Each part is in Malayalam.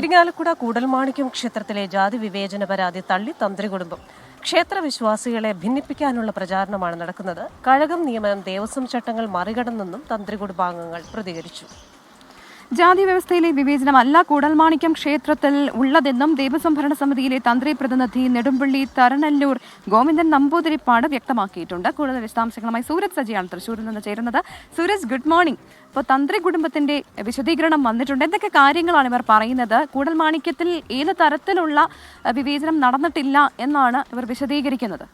ഇരിങ്ങാലക്കുട കൂടൽമാണിക്യം ക്ഷേത്രത്തിലെ ജാതി വിവേചന പരാതി തള്ളി തന്ത്രി കുടുംബം. ക്ഷേത്രവിശ്വാസികളെ ഭിന്നിപ്പിക്കാനുള്ള പ്രചാരണമാണ് നടക്കുന്നത്. കഴകം നിയമനം ദേവസ്വം ചട്ടങ്ങൾ മറികടന്നെന്നും തന്ത്രി കുടുംബാംഗങ്ങൾ പ്രതികരിച്ചു. ജാതി വ്യവസ്ഥയിലെ വിവേചനമല്ല കൂടൽമാണിക്യം ക്ഷേത്രത്തിൽ ഉള്ളതെന്നും ദേവസ്വം ഭരണസമിതിയിലെ തന്ത്രി പ്രതിനിധി നെടുമ്പള്ളി തരണല്ലൂർ ഗോവിന്ദൻ നമ്പൂതിരിപ്പാട് വ്യക്തമാക്കിയിട്ടുണ്ട്. കൂടുതൽ വിശദാംശങ്ങളുമായി സൂരജ് സജിയാണ് തൃശ്ശൂരിൽ നിന്ന് ചേരുന്നത്. Suraj, good morning. ഇപ്പോൾ തന്ത്രി കുടുംബത്തിന്റെ വിശദീകരണം വന്നിട്ടുണ്ട്. എന്തൊക്കെ കാര്യങ്ങളാണ് ഇവർ പറയുന്നത്? കൂടൽമാണിക്യത്തിൽ ഏത് തരത്തിലുള്ള വിവേചനം നടന്നിട്ടില്ല എന്നാണ് ഇവർ വിശദീകരിക്കുന്നത്?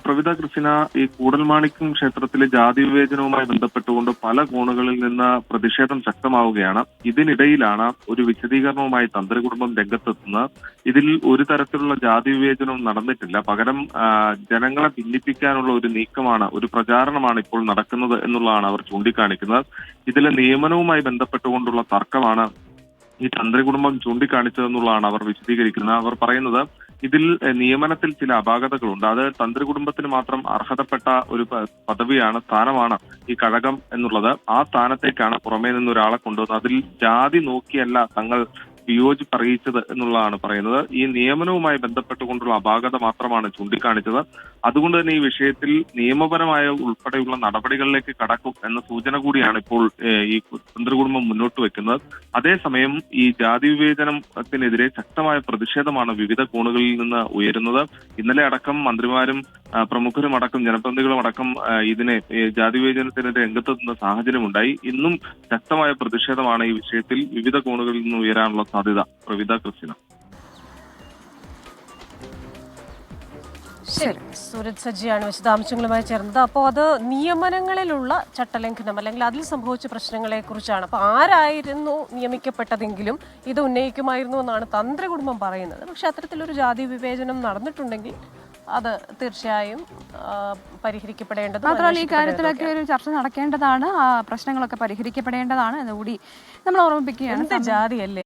പ്രവിത ക്രിസ്റ്റിന, ഈ കൂടൽമാണിക്യം ക്ഷേത്രത്തിലെ ജാതി വിവേചനവുമായി ബന്ധപ്പെട്ടുകൊണ്ട് പല കോണുകളിൽ നിന്ന് പ്രതിഷേധം ശക്തമാവുകയാണ്. ഇതിനിടയിലാണ് ഒരു വിശദീകരണവുമായി തന്ത്രി കുടുംബം രംഗത്തെത്തുന്നത്. ഇതിൽ ഒരു തരത്തിലുള്ള ജാതി വിവേചനവും നടന്നിട്ടില്ല. പകരം ജനങ്ങളെ ഭിന്നിപ്പിക്കാനുള്ള ഒരു നീക്കമാണ്, ഒരു പ്രചാരണമാണ് ഇപ്പോൾ നടക്കുന്നത് എന്നുള്ളതാണ് അവർ ചൂണ്ടിക്കാണിക്കുന്നത്. ഇതിലെ നിയമനവുമായി ബന്ധപ്പെട്ടുകൊണ്ടുള്ള തർക്കമാണ് ഈ തന്ത്രി കുടുംബം ചൂണ്ടിക്കാണിച്ചതെന്നുള്ളതാണ് അവർ വിശദീകരിക്കുന്നത്. അവർ പറയുന്നത് ഇതിൽ നിയമനത്തിൽ ചില അപാകതകളുണ്ട്. അത് തന്ത്രി കുടുംബത്തിന് മാത്രം അർഹതപ്പെട്ട ഒരു പദവിയാണ്, സ്ഥാനമാണ് ഈ കഴകം എന്നുള്ളത്. ആ സ്ഥാനത്തേക്കാണ് പുറമേ നിന്ന് ഒരാളെ കൊണ്ടുവന്നത്. അതിൽ ജാതി നോക്കിയല്ല തങ്ങൾ വിയോജിപ്പ് അറിയിച്ചത് എന്നുള്ളതാണ് പറയുന്നത്. ഈ നിയമനവുമായി ബന്ധപ്പെട്ടുകൊണ്ടുള്ള അപാകത മാത്രമാണ് ചൂണ്ടിക്കാണിച്ചത്. അതുകൊണ്ട് തന്നെ ഈ വിഷയത്തിൽ നിയമപരമായ ഉൾപ്പെടെയുള്ള നടപടികളിലേക്ക് കടക്കും എന്ന സൂചന കൂടിയാണ് ഇപ്പോൾ ഈ തന്ത്രി കുടുംബം മുന്നോട്ട് വെക്കുന്നത്. അതേസമയം ഈ ജാതി വിവേചനത്തിനെതിരെ ശക്തമായ പ്രതിഷേധമാണ് വിവിധ കോണുകളിൽ നിന്ന് ഉയരുന്നത്. ഇന്നലെ അടക്കം മന്ത്രിമാരും പ്രമുഖരും അടക്കം ജനപ്രതിനിധികളും അടക്കം ഇതിനെ ജാതി വിവേചനത്തിനെതിരെ രംഗത്തെത്തുന്ന സാഹചര്യമുണ്ടായി. ഇന്നും ശക്തമായ പ്രതിഷേധമാണ് ഈ വിഷയത്തിൽ വിവിധ കോണുകളിൽ നിന്ന് ഉയരാനുള്ള സാധ്യത. പ്രവിത ക്രിസ്റ്റിന. ശരി, സൂരജ് സജിയാണ് വിശദാംശങ്ങളുമായി ചേർന്നത്. അപ്പോൾ അത് നിയമനങ്ങളിലുള്ള ചട്ടലംഘനം അല്ലെങ്കിൽ അതിൽ സംഭവിച്ച പ്രശ്നങ്ങളെ കുറിച്ചാണ്. അപ്പോൾ ആരായിരുന്നു നിയമിക്കപ്പെട്ടതെങ്കിലും ഇത് ഉന്നയിക്കുമായിരുന്നു എന്നാണ് തന്ത്രി കുടുംബം പറയുന്നത്. പക്ഷെ അത്തരത്തിലൊരു ജാതി വിവേചനം നടന്നിട്ടുണ്ടെങ്കിൽ അത് തീർച്ചയായും പരിഹരിക്കപ്പെടേണ്ടത്. മാത്രമല്ല ഈ കാര്യത്തിലൊക്കെ ഒരു ചർച്ച നടക്കേണ്ടതാണ്, പ്രശ്നങ്ങളൊക്കെ പരിഹരിക്കപ്പെടേണ്ടതാണ് എന്നുകൂടി നമ്മൾ ഓർമ്മിപ്പിക്കുകയാണ്. ജാതിയല്ലേ